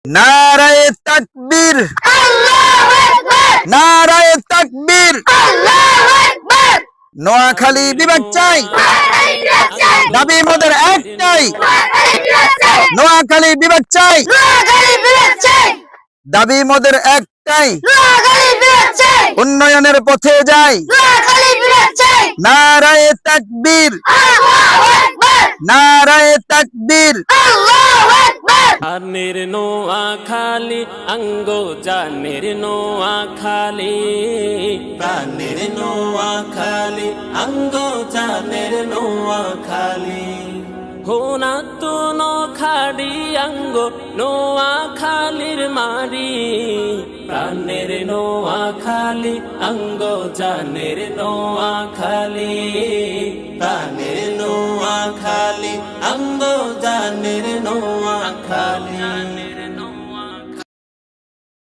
নারায়ে তাকবীর, আল্লাহু আকবার, নারায়ে তাকবীর। আল্লাহু আকবার। নোয়াখালী বিভাগ চাই, নোয়াখালী বিভাগ চাই, দাবি মোদের একটাই। নোয়াখালী বিভাগ চাই, নোয়াখালী বিভাগ চাই, নোয়াখালী বিভাগ চাই, দাবি মোদের একটাই। নোয়াখালী বিভাগ চাই, উন্নয়নের পথে যাই, নোয়াখালী বিভাগ চাই। নারায়ে তাকবীর, আল্লাহু আকবার, নারায়ে তাকবীর। আল্লাহু আকবার। জানের নোয়াখালী আঙ্গো জানের নোয়াখালী, প্রাণের নোয়াখালী আঙ্গো জানের নোয়াখালী। হোনা তো নখাড়ি আঙ্গো নোয়াখালীর মারি, প্রাণের নোয়াখালী আঙ্গো জানের নোয়াখালী, প্রাণের নোয়াখালী আঙ্গো জানের নোয়াখালী।